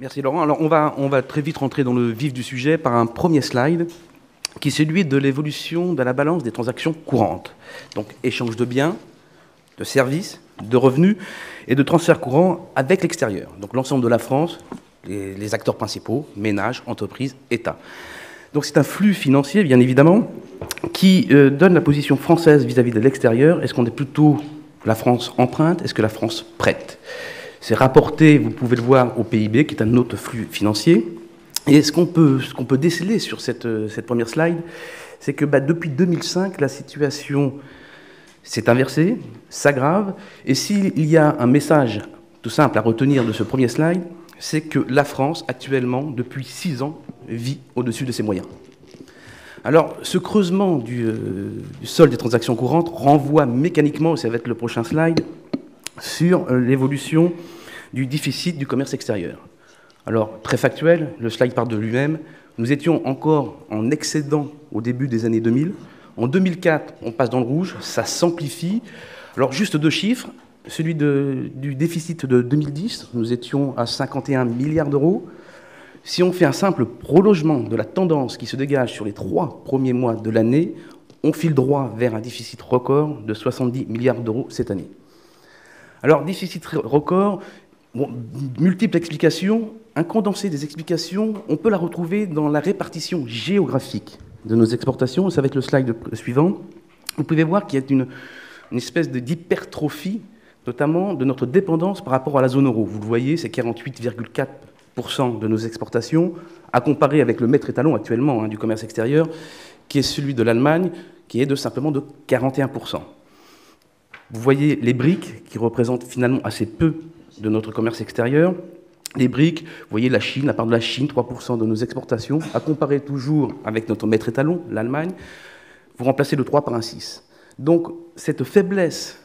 Merci Laurent. Alors on va très vite rentrer dans le vif du sujet par un premier slide qui est celui de l'évolution de la balance des transactions courantes. Donc échange de biens, de services, de revenus et de transferts courants avec l'extérieur. Donc l'ensemble de la France, les acteurs principaux, ménages, entreprises, États. Donc c'est un flux financier, bien évidemment, qui donne la position française vis-à-vis de l'extérieur. Est-ce qu'on est plutôt la France emprunte? Est-ce que la France prête? C'est rapporté, vous pouvez le voir, au PIB, qui est un autre flux financier. Et ce qu'on peut déceler sur cette première slide, c'est que depuis 2005, la situation s'est inversée, s'aggrave. Et s'il y a un message tout simple à retenir de ce premier slide, c'est que la France, actuellement, depuis 6 ans, vit au-dessus de ses moyens. Alors, ce creusement du solde des transactions courantes renvoie mécaniquement, ça va être le prochain slide, sur l'évolution du déficit du commerce extérieur. Alors, très factuel, le slide part de lui-même. Nous étions encore en excédent au début des années 2000. En 2004, on passe dans le rouge, ça s'amplifie. Alors, juste 2 chiffres. Celui du déficit de 2010, nous étions à 51 milliards d'euros. Si on fait un simple prolongement de la tendance qui se dégage sur les 3 premiers mois de l'année, on file droit vers un déficit record de 70 milliards d'euros cette année. Alors, déficit record, bon, multiples explications. Un condensé des explications, on peut la retrouver dans la répartition géographique de nos exportations. Ça va être le slide suivant. Vous pouvez voir qu'il y a une espèce d'hypertrophie, notamment de notre dépendance par rapport à la zone euro. Vous le voyez, c'est 48,4% de nos exportations, à comparer avec le maître étalon actuellement du commerce extérieur, qui est celui de l'Allemagne, qui est simplement de 41%. Vous voyez les briques, qui représentent finalement assez peu de notre commerce extérieur. Les briques, vous voyez la Chine, à part de la Chine, 3% de nos exportations, à comparer toujours avec notre maître étalon, l'Allemagne, vous remplacez le 3 par un 6. Donc cette faiblesse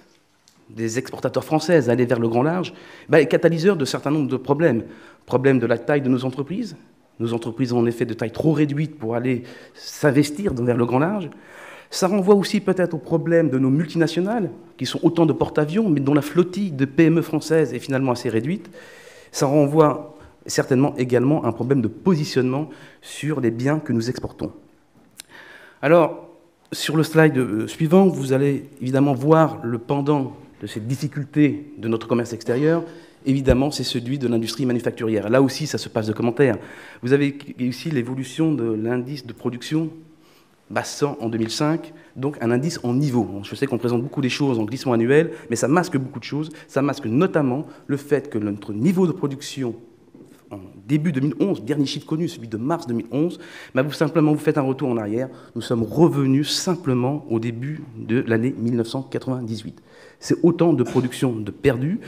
des exportateurs français à aller vers le grand large est catalyseur de certains nombres de problèmes. Problème de la taille de nos entreprises. Nos entreprises ont en effet de taille trop réduite pour aller s'investir vers le grand large. Ça renvoie aussi peut-être au problème de nos multinationales, qui sont autant de porte-avions, mais dont la flottille de PME françaises est finalement assez réduite. Ça renvoie certainement également à un problème de positionnement sur les biens que nous exportons. Alors, sur le slide suivant, vous allez évidemment voir le pendant de cette difficulté de notre commerce extérieur. Évidemment, c'est celui de l'industrie manufacturière. Là aussi, ça se passe de commentaires. Vous avez ici l'évolution de l'indice de production bas 100 en 2005, donc un indice en niveau. Je sais qu'on présente beaucoup des choses en glissement annuel, mais ça masque beaucoup de choses. Ça masque notamment le fait que notre niveau de production en début 2011, dernier chiffre connu, celui de mars 2011, vous faites un retour en arrière. Nous sommes revenus simplement au début de l'année 1998. C'est autant de production de perdu.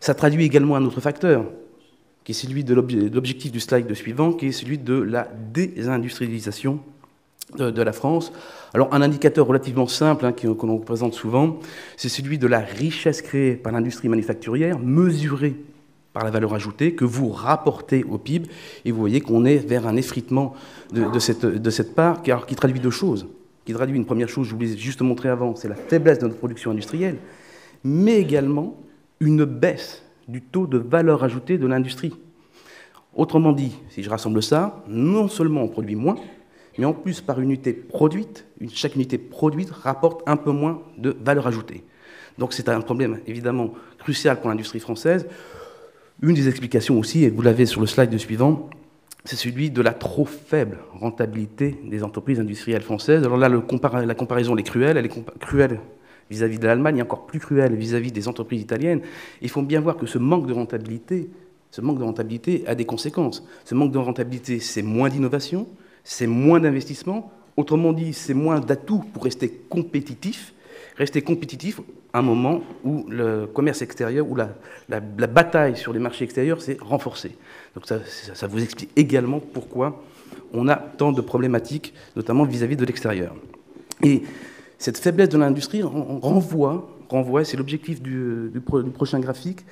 Ça traduit également un autre facteur, qui est celui de l'objectif du slide suivant, qui est celui de la désindustrialisation de la France. Alors, un indicateur relativement simple que l'on présente souvent, c'est celui de la richesse créée par l'industrie manufacturière, mesurée par la valeur ajoutée, que vous rapportez au PIB, et vous voyez qu'on est vers un effritement de cette part, qui traduit 2 choses. Qui traduit une première chose, je vous l'ai juste montré avant, c'est la faiblesse de notre production industrielle, mais également une baisse du taux de valeur ajoutée de l'industrie. Autrement dit, si je rassemble ça, non seulement on produit moins, mais en plus, par unité produite, chaque unité produite rapporte un peu moins de valeur ajoutée. Donc c'est un problème évidemment crucial pour l'industrie française. Une des explications aussi, et vous l'avez sur le slide suivant, c'est celui de la trop faible rentabilité des entreprises industrielles françaises. Alors là, la comparaison est cruelle, elle est cruelle vis-à-vis de l'Allemagne, et encore plus cruelle vis-à-vis des entreprises italiennes. Il faut bien voir que ce manque de rentabilité a des conséquences. Ce manque de rentabilité, c'est moins d'innovation, c'est moins d'investissement, autrement dit, c'est moins d'atouts pour rester compétitif à un moment où le commerce extérieur, où la bataille sur les marchés extérieurs s'est renforcée. Donc ça vous explique également pourquoi on a tant de problématiques, notamment vis-à-vis de l'extérieur. Et cette faiblesse de l'industrie renvoie, c'est l'objectif du prochain graphique,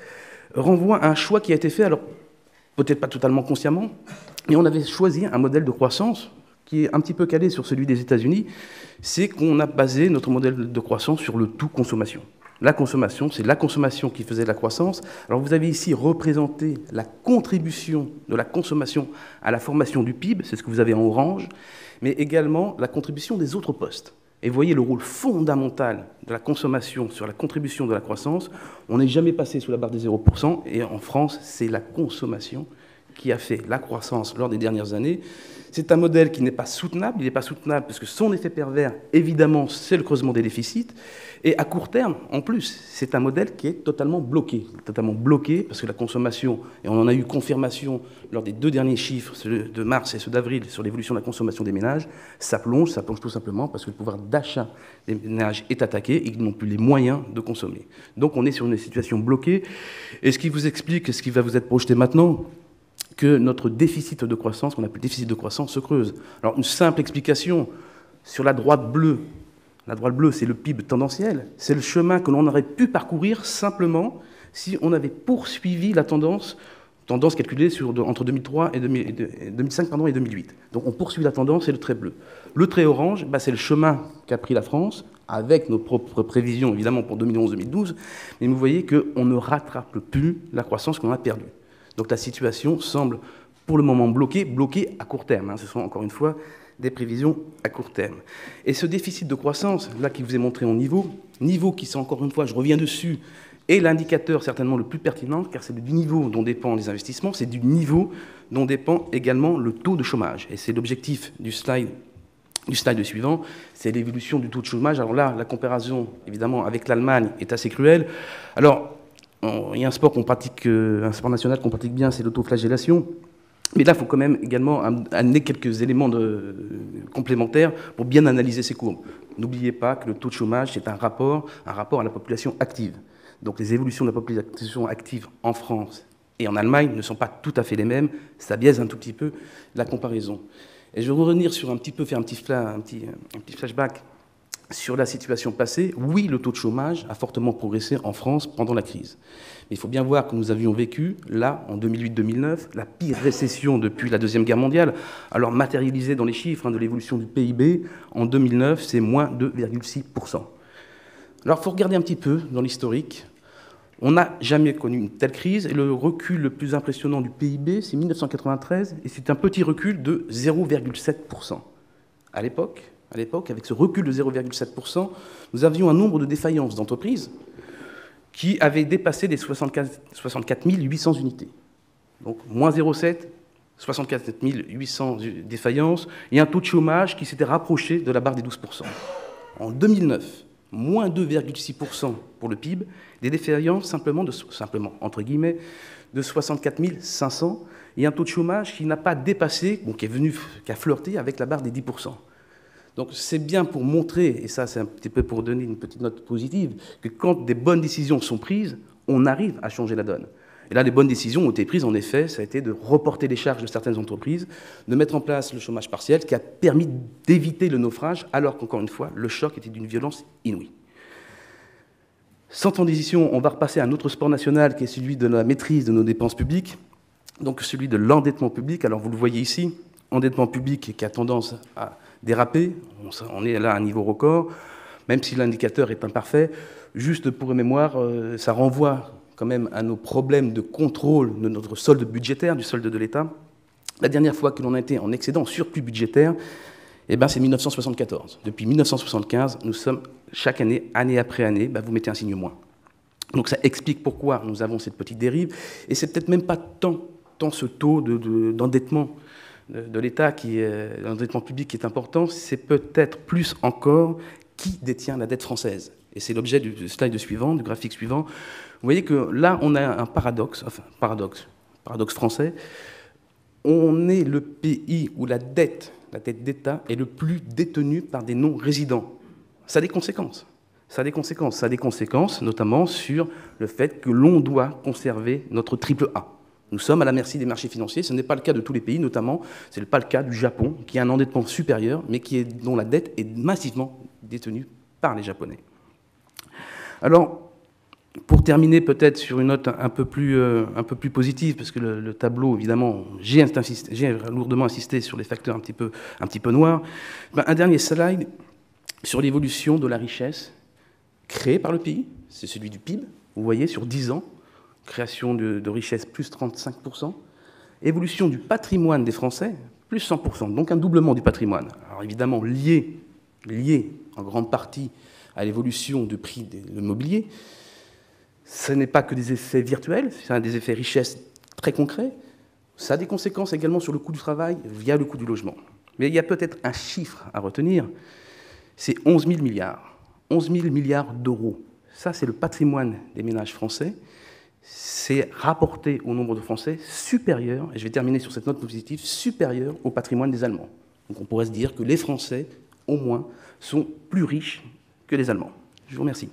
renvoie à un choix qui a été fait, alors peut-être pas totalement consciemment, mais on avait choisi un modèle de croissance qui est un petit peu calé sur celui des États-Unis, c'est qu'on a basé notre modèle de croissance sur le tout consommation. La consommation, c'est la consommation qui faisait la croissance. Alors vous avez ici représenté la contribution de la consommation à la formation du PIB, c'est ce que vous avez en orange, mais également la contribution des autres postes. Et vous voyez le rôle fondamental de la consommation sur la contribution de la croissance. On n'est jamais passé sous la barre des 0%, et en France, c'est la consommation qui a fait la croissance lors des dernières années. C'est un modèle qui n'est pas soutenable. Il n'est pas soutenable parce que son effet pervers, évidemment, c'est le creusement des déficits. Et à court terme, en plus, c'est un modèle qui est totalement bloqué. Totalement bloqué parce que la consommation, et on en a eu confirmation lors des 2 derniers chiffres, ceux de mars et ceux d'avril, sur l'évolution de la consommation des ménages, ça plonge tout simplement parce que le pouvoir d'achat des ménages est attaqué et qu'ils n'ont plus les moyens de consommer. Donc on est sur une situation bloquée. Et ce qui vous explique, ce qui va vous être projeté maintenant, que notre déficit de croissance, qu'on appelle déficit de croissance, se creuse. Alors, une simple explication, sur la droite bleue, c'est le PIB tendanciel, c'est le chemin que l'on aurait pu parcourir simplement si on avait poursuivi la tendance calculée entre 2005 et 2008. Donc, on poursuit la tendance, c'est le trait bleu. Le trait orange, c'est le chemin qu'a pris la France, avec nos propres prévisions, évidemment, pour 2011-2012, mais vous voyez qu'on ne rattrape plus la croissance qu'on a perdue. Donc la situation semble pour le moment bloquée à court terme. Ce sont encore une fois des prévisions à court terme. Et ce déficit de croissance, là qui vous est montré en niveau qui c'est encore une fois, je reviens dessus, est l'indicateur certainement le plus pertinent, car c'est du niveau dont dépendent les investissements, c'est du niveau dont dépend également le taux de chômage. Et c'est l'objectif du slide suivant, c'est l'évolution du taux de chômage. Alors là, la comparaison, évidemment, avec l'Allemagne est assez cruelle. Alors, il y a un sport national qu'on pratique bien, c'est l'autoflagellation. Mais là, il faut quand même également amener quelques éléments complémentaires pour bien analyser ces courbes. N'oubliez pas que le taux de chômage, c'est un rapport à la population active. Donc les évolutions de la population active en France et en Allemagne ne sont pas tout à fait les mêmes. Ça biaise un tout petit peu la comparaison. Et je vais revenir sur faire un petit flashback sur la situation passée. Oui, le taux de chômage a fortement progressé en France pendant la crise. Mais il faut bien voir que nous avions vécu, là, en 2008-2009, la pire récession depuis la Deuxième Guerre mondiale. Alors, matérialisé dans les chiffres de l'évolution du PIB, en 2009, c'est moins 2,6%. Alors, il faut regarder un petit peu dans l'historique. On n'a jamais connu une telle crise, et le recul le plus impressionnant du PIB, c'est 1993, et c'est un petit recul de 0,7%. À l'époque, avec ce recul de 0,7%, nous avions un nombre de défaillances d'entreprises qui avait dépassé les 64 800 unités. Donc, moins 0,7, 64 800 défaillances, et un taux de chômage qui s'était rapproché de la barre des 12%. En 2009, moins 2,6% pour le PIB, des défaillances simplement, entre guillemets, de 64 500, et un taux de chômage qui n'a pas dépassé, qui a flirté avec la barre des 10%. Donc c'est bien pour montrer, et ça c'est un petit peu pour donner une petite note positive, que quand des bonnes décisions sont prises, on arrive à changer la donne. Et là, les bonnes décisions ont été prises, en effet, ça a été de reporter les charges de certaines entreprises, de mettre en place le chômage partiel, qui a permis d'éviter le naufrage, alors qu'encore une fois, le choc était d'une violence inouïe. Sans transition, on va repasser à un autre sport national, qui est celui de la maîtrise de nos dépenses publiques, donc celui de l'endettement public. Alors vous le voyez ici, endettement public qui a tendance à déraper, on est là à un niveau record, même si l'indicateur est imparfait. Juste pour mémoire, ça renvoie quand même à nos problèmes de contrôle de notre solde budgétaire, du solde de l'État. La dernière fois que l'on a été en excédent, en surplus budgétaire, c'est 1974. Depuis 1975, nous sommes chaque année, année après année, vous mettez un signe moins. Donc ça explique pourquoi nous avons cette petite dérive, et c'est peut-être même pas tant ce taux d'endettement de l'État, l'endettement public qui est important, c'est peut-être plus encore qui détient la dette française. Et c'est l'objet du slide suivant, du graphique suivant. Vous voyez que là, on a un paradoxe français. On est le pays où la dette d'État est le plus détenue par des non-résidents. Ça a des conséquences. Ça a des conséquences notamment sur le fait que l'on doit conserver notre triple A. Nous sommes à la merci des marchés financiers. Ce n'est pas le cas de tous les pays, notamment, ce n'est pas le cas du Japon, qui a un endettement supérieur, mais dont la dette est massivement détenue par les Japonais. Alors, pour terminer peut-être sur une note un peu plus positive, parce que le tableau, évidemment, j'ai lourdement insisté sur les facteurs un petit peu noirs, un dernier slide sur l'évolution de la richesse créé par le pays, c'est celui du PIB. Vous voyez, sur 10 ans, création de richesse plus 35%, évolution du patrimoine des Français, plus 100%, donc un doublement du patrimoine. Alors évidemment, lié en grande partie à l'évolution du prix de l'immobilier. Ce n'est pas que des effets virtuels, c'est des effets richesse très concrets. Ça a des conséquences également sur le coût du travail via le coût du logement. Mais il y a peut-être un chiffre à retenir, c'est 11 000 milliards. 11 000 milliards d'euros. Ça, c'est le patrimoine des ménages français. C'est rapporté au nombre de Français supérieur, et je vais terminer sur cette note positive, supérieur au patrimoine des Allemands. Donc on pourrait se dire que les Français, au moins, sont plus riches que les Allemands. Je vous remercie.